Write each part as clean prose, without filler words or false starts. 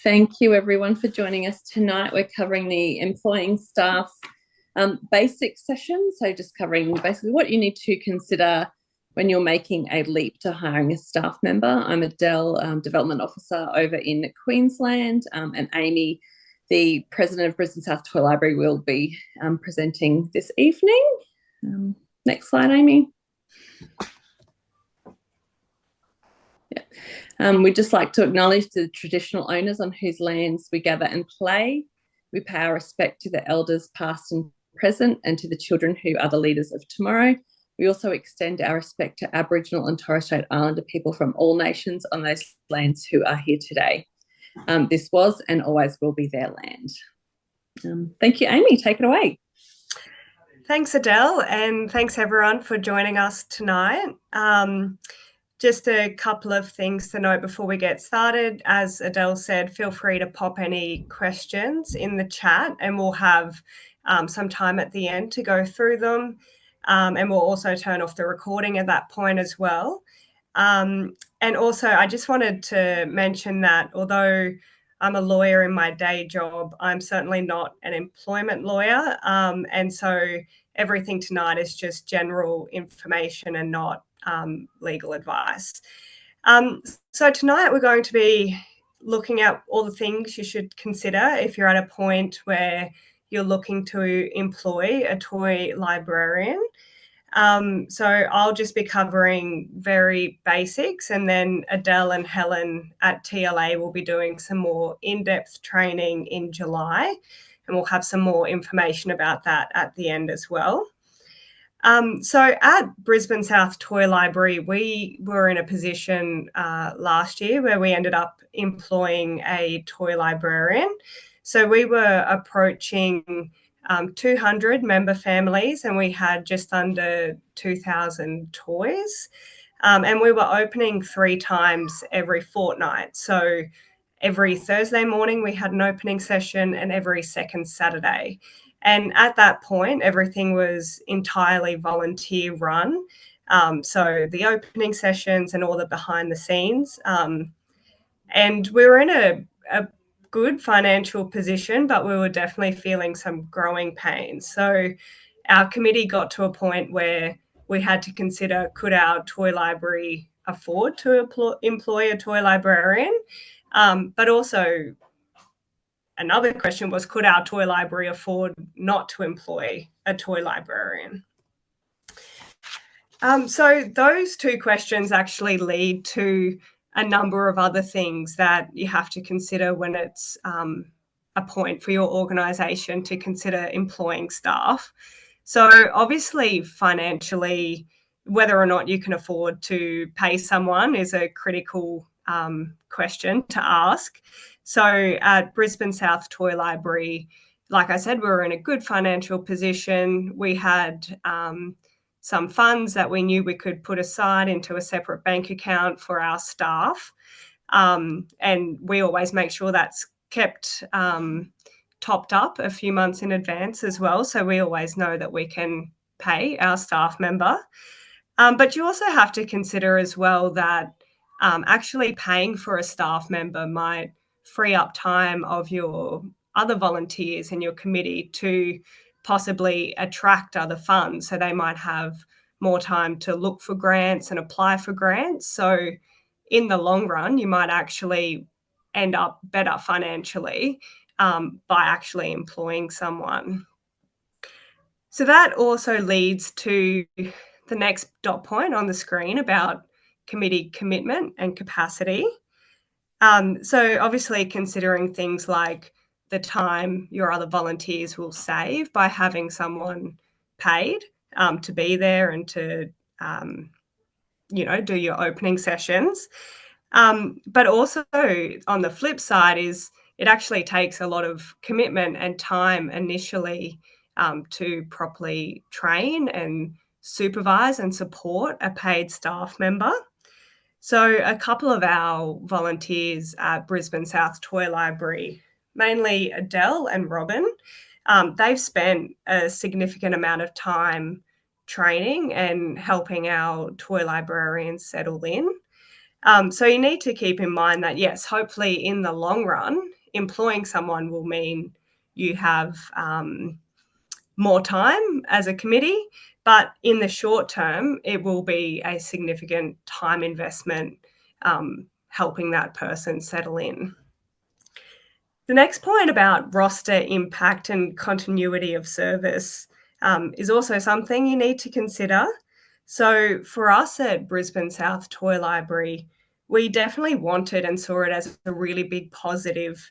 Thank you everyone for joining us tonight. We're covering the employing staff basic session. So just covering basically what you need to consider when you're making a leap to hiring a staff member. I'm Adele, Development Officer over in Queensland, and Amy, the President of Brisbane South Toy Library, will be presenting this evening. Next slide, Amy. We'd just like to acknowledge the traditional owners on whose lands we gather and play. We pay our respect to the elders past and present and to the children who are the leaders of tomorrow. We also extend our respect to Aboriginal and Torres Strait Islander people from all nations on those lands who are here today. This was and always will be their land. Thank you, Amy. Take it away. Thanks, Adele, and thanks everyone for joining us tonight. Just a couple of things to note before we get started. As Adele said, feel free to pop any questions in the chat and we'll have some time at the end to go through them. And we'll also turn off the recording at that point as well. And also, I just wanted to mention that although I'm a lawyer in my day job, I'm certainly not an employment lawyer. And so everything tonight is just general information and not legal advice. So tonight we're going to be looking at all the things you should consider if you're at a point where you're looking to employ a toy librarian. So I'll just be covering very basics, and then Adele and Helen at TLA will be doing some more in-depth training in July, and we'll have some more information about that at the end as well. So at Brisbane South Toy Library, we were in a position last year where we ended up employing a toy librarian. So we were approaching 200 member families and we had just under 2,000 toys. And we were opening 3 times every fortnight. So every Thursday morning we had an opening session and every second Saturday. And at that point, everything was entirely volunteer run. So the opening sessions and all the behind the scenes. And we were in a good financial position, but we were definitely feeling some growing pains. So our committee got to a point where we had to consider, could our toy library afford to employ a toy librarian? But also, another question was, could our toy library afford not to employ a toy librarian? So those 2 questions actually lead to a number of other things that you have to consider when it's a point for your organisation to consider employing staff. So obviously financially, whether or not you can afford to pay someone is a critical question to ask. So at Brisbane South Toy Library, like I said, we were in a good financial position. We had some funds that we knew we could put aside into a separate bank account for our staff. And we always make sure that's kept topped up a few months in advance as well. So we always know that we can pay our staff member. But you also have to consider as well that actually paying for a staff member might free up time of your other volunteers in your committee to possibly attract other funds. So they might have more time to look for grants and apply for grants. So in the long run, you might actually end up better financially by actually employing someone. So that also leads to the next dot point on the screen about committee commitment and capacity. So obviously considering things like the time your other volunteers will save by having someone paid to be there and to, do your opening sessions. But also on the flip side is it actually takes a lot of commitment and time initially to properly train and supervise and support a paid staff member. So a couple of our volunteers at Brisbane South Toy Library, mainly Adele and Robin, they've spent a significant amount of time training and helping our toy librarians settle in. So you need to keep in mind that, yes, hopefully in the long run, employing someone will mean you have more time as a committee, but in the short term, it will be a significant time investment helping that person settle in. The next point about roster impact and continuity of service is also something you need to consider. So for us at Brisbane South Toy Library, we definitely wanted and saw it as a really big positive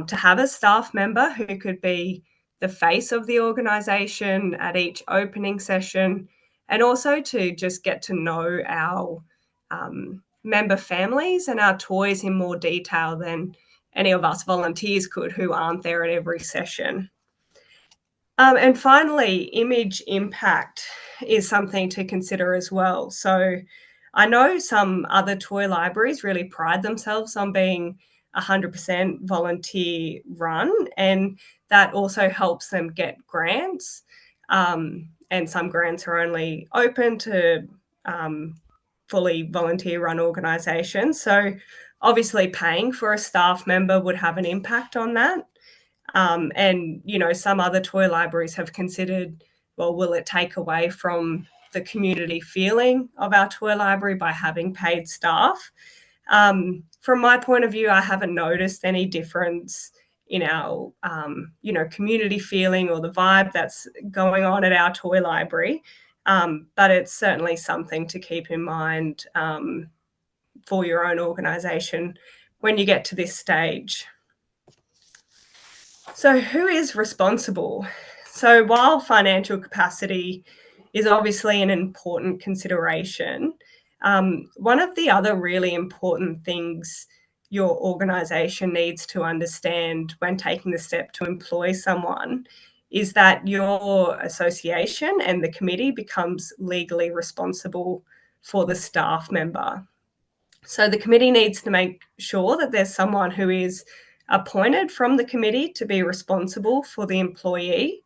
to have a staff member who could be the face of the organisation at each opening session, and also to just get to know our member families and our toys in more detail than any of us volunteers could who aren't there at every session. And finally, image impact is something to consider as well. So I know some other toy libraries really pride themselves on being 100% volunteer run, and that also helps them get grants. And some grants are only open to fully volunteer run organisations. So obviously paying for a staff member would have an impact on that. And, you know, some other toy libraries have considered, well, will it take away from the community feeling of our toy library by having paid staff? From my point of view, I haven't noticed any difference in our, you know, community feeling or the vibe that's going on at our toy library. But it's certainly something to keep in mind for your own organisation when you get to this stage. So who is responsible? So while financial capacity is obviously an important consideration, one of the other really important things your organisation needs to understand when taking the step to employ someone is that your association and the committee becomes legally responsible for the staff member. So the committee needs to make sure that there's someone who is appointed from the committee to be responsible for the employee.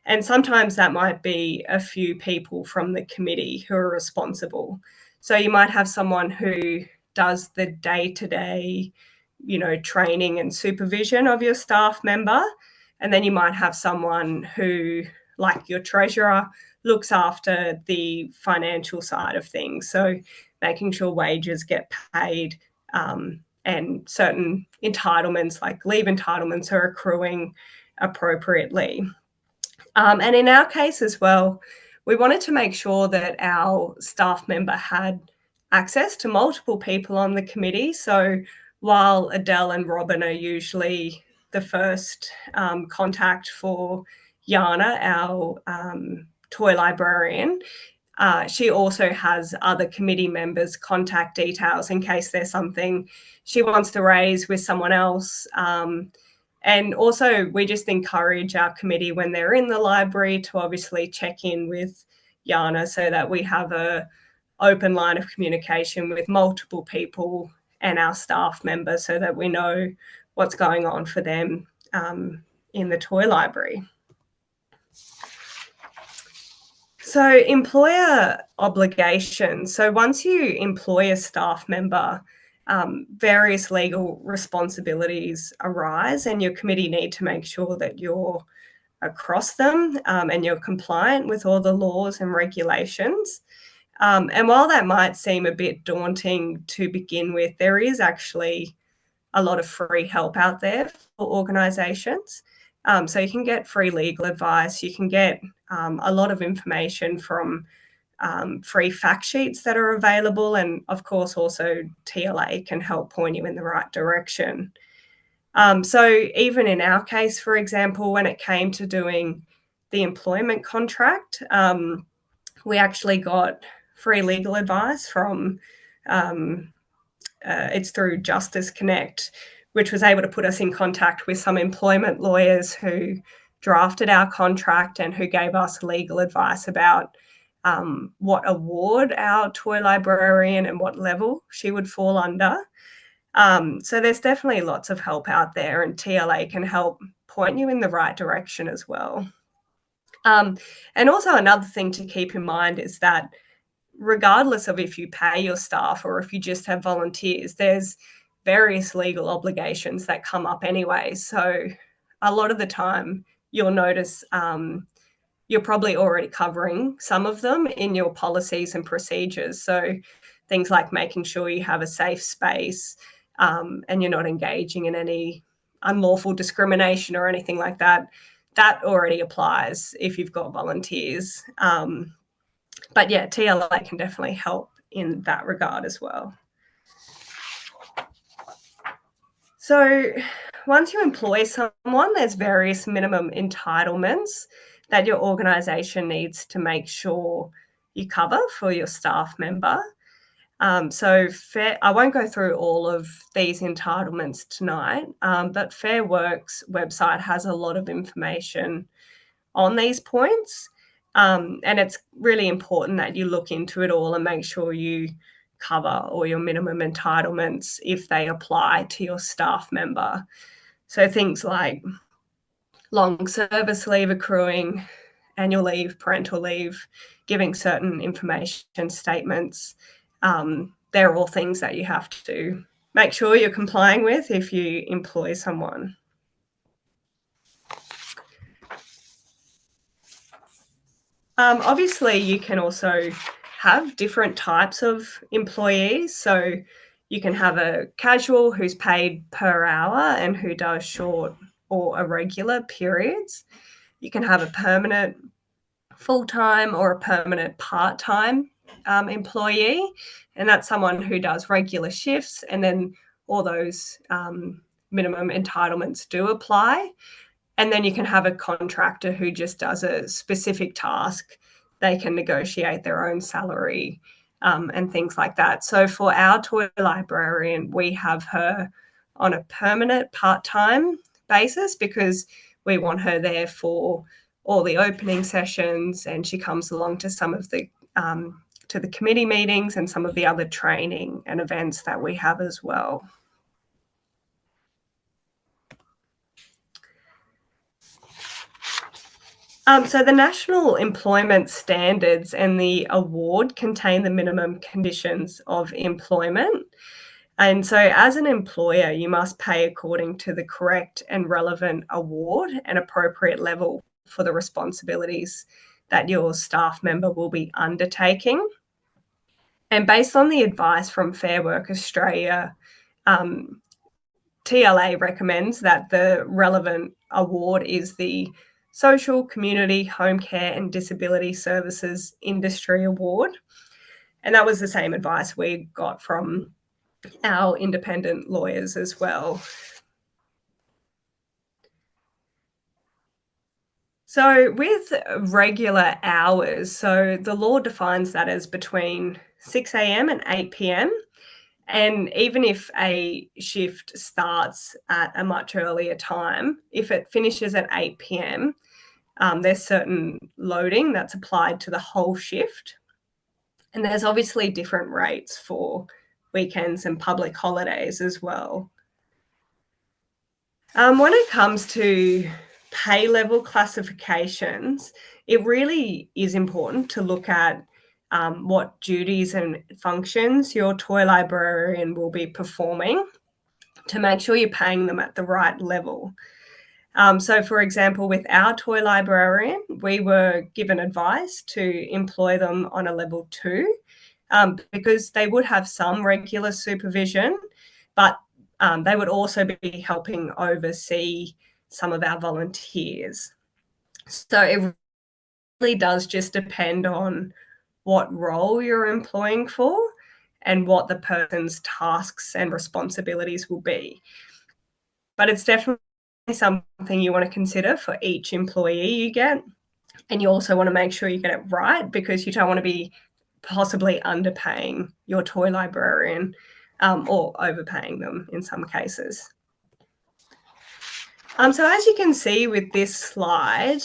And sometimes that might be a few people from the committee who are responsible. So you might have someone who does the day-to-day, you know, training and supervision of your staff member. And then you might have someone who, like your treasurer, looks after the financial side of things. So making sure wages get paid and certain entitlements like leave entitlements are accruing appropriately. And in our case as well, we wanted to make sure that our staff member had access to multiple people on the committee. So while Adele and Robin are usually the first contact for Yana, our toy librarian, she also has other committee members' contact details in case there's something she wants to raise with someone else. And also, we just encourage our committee when they're in the library to obviously check in with Yana so that we have an open line of communication with multiple people and our staff members so that we know what's going on for them in the toy library. So employer obligations. So once you employ a staff member, various legal responsibilities arise, and your committee need to make sure that you're across them and you're compliant with all the laws and regulations. And while that might seem a bit daunting to begin with, there is actually a lot of free help out there for organisations. So you can get free legal advice, you can get a lot of information from free fact sheets that are available, and of course also TLA can help point you in the right direction. So even in our case, for example, when it came to doing the employment contract, we actually got free legal advice from, it's through Justice Connect, which was able to put us in contact with some employment lawyers who drafted our contract and who gave us legal advice about what award our toy librarian and what level she would fall under. So there's definitely lots of help out there, and TLA can help point you in the right direction as well. And also another thing to keep in mind is that regardless of if you pay your staff or if you just have volunteers, there's various legal obligations that come up anyway. So a lot of the time you'll notice you're probably already covering some of them in your policies and procedures. So things like making sure you have a safe space and you're not engaging in any unlawful discrimination or anything like that. That already applies if you've got volunteers. But yeah, TLA can definitely help in that regard as well. So once you employ someone, there's various minimum entitlements that your organisation needs to make sure you cover for your staff member. I won't go through all of these entitlements tonight, but Fair Work's website has a lot of information on these points. And it's really important that you look into it all and make sure you cover all your minimum entitlements if they apply to your staff member. So things like long service leave accruing, annual leave, parental leave, giving certain information statements. They're all things that you have to make sure you're complying with if you employ someone. Obviously, you can also have different types of employees. So you can have a casual who's paid per hour and who does short or irregular periods. You can have a permanent full-time or a permanent part-time employee, and that's someone who does regular shifts, and then all those minimum entitlements do apply. And then you can have a contractor who just does a specific task. They can negotiate their own salary and things like that. So for our toy librarian, we have her on a permanent part-time basis because we want her there for all the opening sessions, and she comes along to some of the to the committee meetings and some of the other training and events that we have as well. So the National Employment Standards and the award contain the minimum conditions of employment. And so as an employer, you must pay according to the correct and relevant award and appropriate level for the responsibilities that your staff member will be undertaking. And based on the advice from Fair Work Australia, TLA recommends that the relevant award is the Social, Community, Home Care and Disability Services Industry Award. And that was the same advice we got from our independent lawyers as well. So with regular hours, so the law defines that as between 6 a.m. and 8 p.m. And even if a shift starts at a much earlier time, if it finishes at 8 p.m., there's certain loading that's applied to the whole shift. And there's obviously different rates for weekends and public holidays as well. When it comes to pay level classifications, it really is important to look at what duties and functions your toy librarian will be performing to make sure you're paying them at the right level. So for example, with our toy librarian, we were given advice to employ them on a level 2 because they would have some regular supervision, but they would also be helping oversee some of our volunteers. So it really does just depend on what role you're employing for and what the person's tasks and responsibilities will be. But it's definitely something you want to consider for each employee you get. And you also want to make sure you get it right because you don't want to be possibly underpaying your toy librarian or overpaying them in some cases. So as you can see with this slide,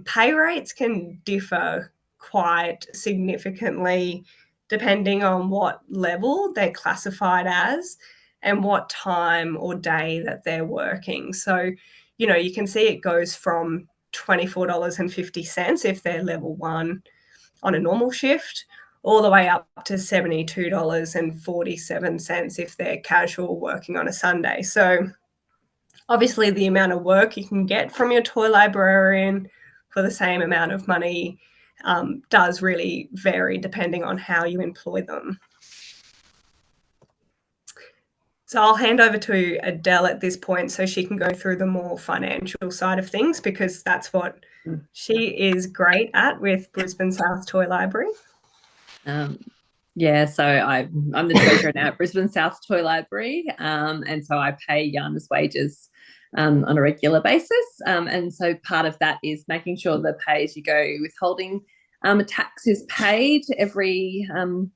pay rates can differ quite significantly depending on what level they're classified as and what time or day that they're working. So, you know, you can see it goes from $24.50 if they're level 1 on a normal shift, all the way up to $72.47 if they're casual working on a Sunday. So obviously the amount of work you can get from your toy librarian for the same amount of money does really vary depending on how you employ them. So I'll hand over to Adele at this point so she can go through the more financial side of things, because that's what she is great at with Brisbane South Toy Library. Yeah, so I'm the treasurer now at Brisbane South Toy Library, and so I pay Jana's wages on a regular basis, and so part of that is making sure the pay-as-you-go withholding tax is paid every time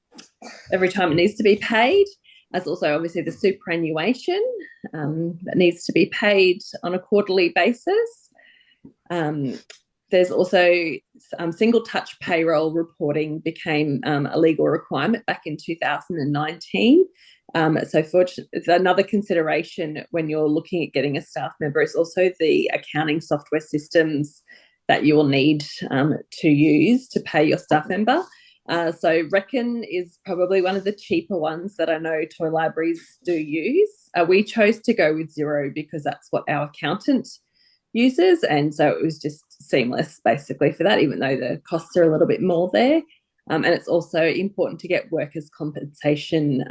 it needs to be paid. There's also obviously the superannuation that needs to be paid on a quarterly basis. There's also single touch payroll reporting became a legal requirement back in 2019. So it's another consideration when you're looking at getting a staff member is also the accounting software systems that you will need to use to pay your staff member. So Reckon is probably one of the cheaper ones that I know toy libraries do use. We chose to go with Xero because that's what our accountant uses, and so it was just seamless basically for that, even though the costs are a little bit more there. And it's also important to get workers' compensation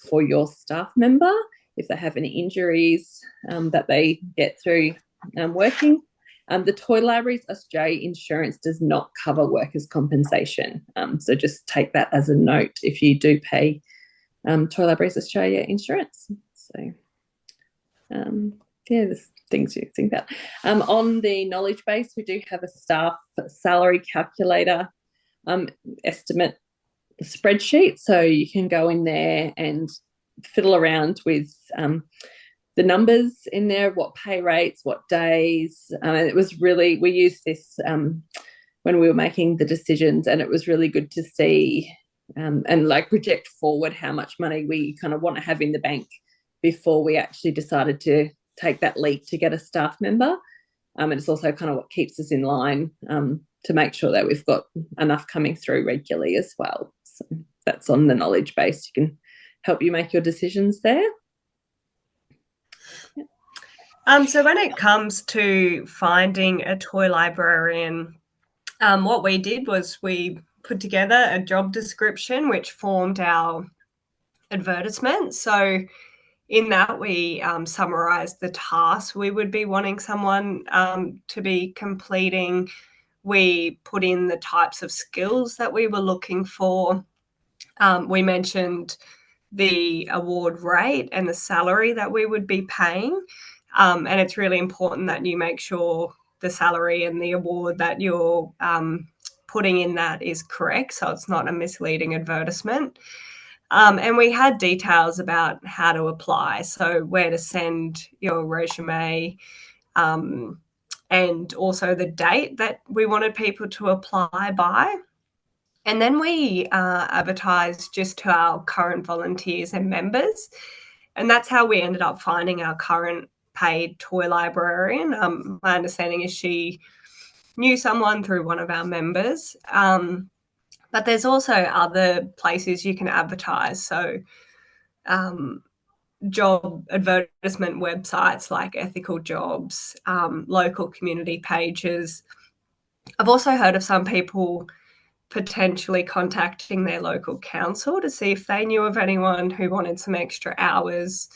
for your staff member if they have any injuries that they get through working. The Toy Libraries Australia insurance does not cover workers' compensation. So just take that as a note if you do pay Toy Libraries Australia insurance. So, there's things you think about. On the knowledge base, we do have a staff salary calculator estimate spreadsheet. So you can go in there and fiddle around with the numbers in there, what pay rates, what days. It was really, we used this when we were making the decisions, and it was really good to see and like project forward how much money we kind of want to have in the bank before we actually decided to take that leap to get a staff member. And it's also kind of what keeps us in line to make sure that we've got enough coming through regularly as well. So that's on the knowledge base. You can help you make your decisions there. So when it comes to finding a toy librarian, what we did was we put together a job description which formed our advertisement. So in that, we summarised the tasks we would be wanting someone to be completing. We put in the types of skills that we were looking for. We mentioned the award rate and the salary that we would be paying. And it's really important that you make sure the salary and the award that you're putting in that is correct, so it's not a misleading advertisement. And we had details about how to apply, so where to send your resume, and also the date that we wanted people to apply by. And then we advertised just to our current volunteers and members. And that's how we ended up finding our current paid toy librarian. My understanding is she knew someone through one of our members. But there's also other places you can advertise. So job advertisement websites like Ethical Jobs, local community pages. I've also heard of some people potentially contacting their local council to see if they knew of anyone who wanted some extra hours.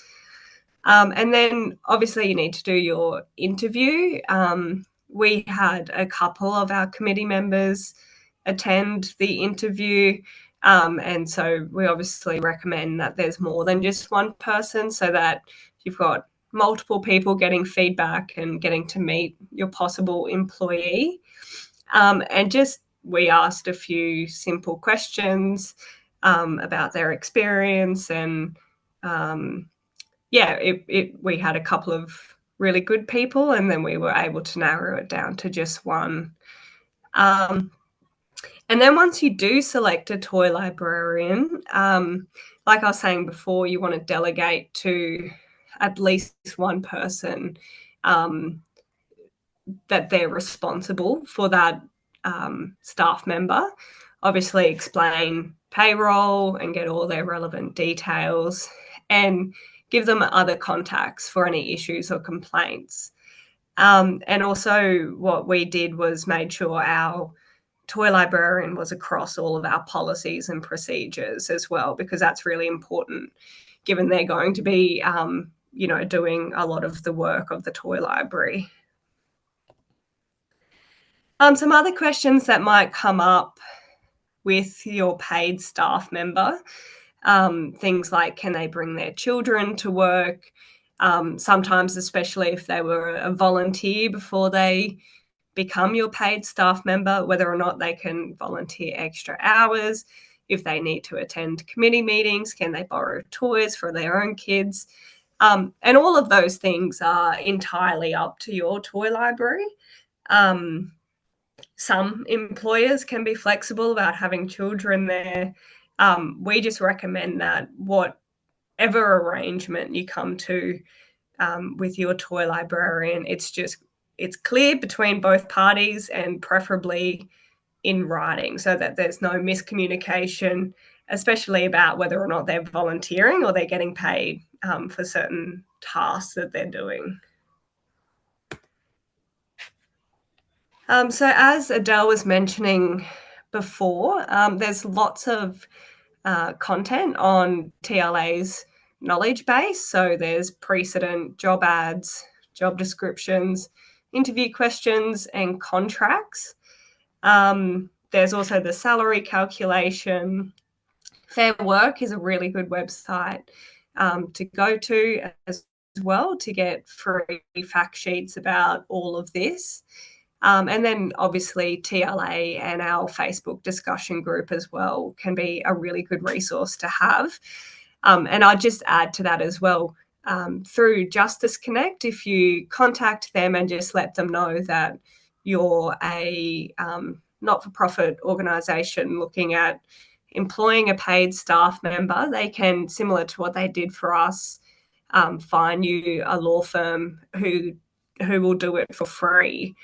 And then obviously you need to do your interview. We had a couple of our committee members attend the interview. And so we obviously recommend that there's more than just one person, so that you've got multiple people getting feedback and getting to meet your possible employee. And just we asked a few simple questions about their experience, and we had a couple of really good people, and then we were able to narrow it down to just one. And then once you do select a toy librarian, like I was saying before, you want to delegate to at least one person that they're responsible for that staff member. Obviously explain payroll and get all their relevant details, and give them other contacts for any issues or complaints. And also what we did was made sure our toy librarian was across all of our policies and procedures as well, because that's really important given they're going to be, doing a lot of the work of the toy library. Some other questions that might come up with your paid staff member, things like, can they bring their children to work? Sometimes, especially if they were a volunteer before they become your paid staff member, whether or not they can volunteer extra hours, if they need to attend committee meetings, can they borrow toys for their own kids? And all of those things are entirely up to your toy library. Some employers can be flexible about having children there. We just recommend that whatever arrangement you come to with your toy librarian, it's clear between both parties, and preferably in writing, so that there's no miscommunication, especially about whether or not they're volunteering or they're getting paid for certain tasks that they're doing. So as Adele was mentioning before, there's lots of content on TLA's knowledge base. So there's precedent, job ads, job descriptions, interview questions, and contracts. There's also the salary calculation. Fair Work is a really good website to go to as well to get free fact sheets about all of this. And then obviously TLA and our Facebook discussion group as well can be a really good resource to have. And I'd just add to that as well, through Justice Connect, if you contact them and just let them know that you're a not-for-profit organisation looking at employing a paid staff member, they can, similar to what they did for us, find you a law firm who will do it for free.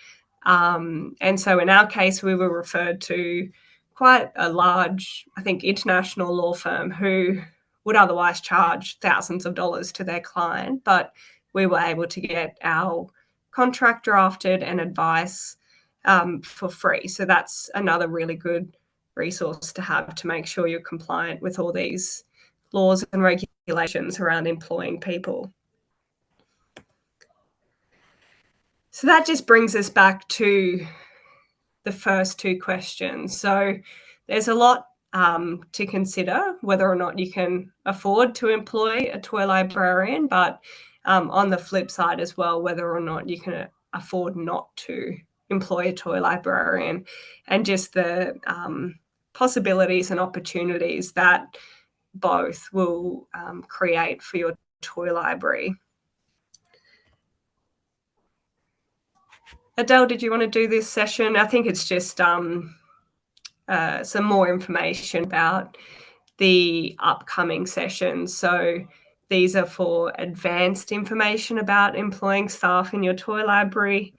And so in our case, we were referred to quite a large, I think, international law firm who would otherwise charge thousands of dollars to their client, but we were able to get our contract drafted and advice for free. So that's another really good resource to have to make sure you're compliant with all these laws and regulations around employing people. So that just brings us back to the first two questions. So there's a lot to consider whether or not you can afford to employ a toy librarian, but on the flip side as well, whether or not you can afford not to employ a toy librarian, and just the possibilities and opportunities that both will create for your toy library. Adele, did you want to do this session? I think it's just some more information about the upcoming sessions. So these are for advanced information about employing staff in your toy library,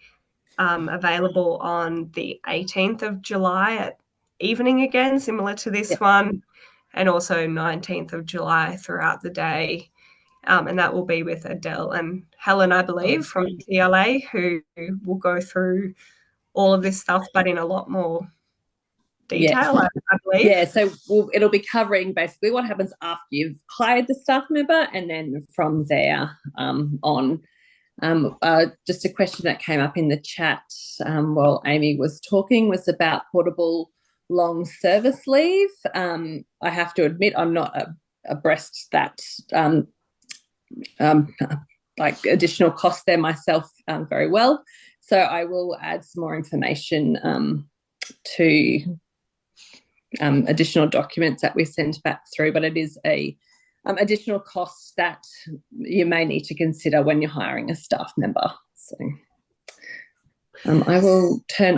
available on the 18th of July at evening again, similar to this one, and also 19th of July throughout the day. And that will be with Adele and Helen, I believe, from TLA, who will go through all of this stuff, but in a lot more detail, I believe. Yeah, so it'll be covering basically what happens after you've hired the staff member, and then from there on. Just a question that came up in the chat while Amy was talking was about portable long service leave. I have to admit I'm not abreast that like additional cost there myself very well. So I will add some more information to additional documents that we send back through, but it is a additional cost that you may need to consider when you're hiring a staff member. So I will turn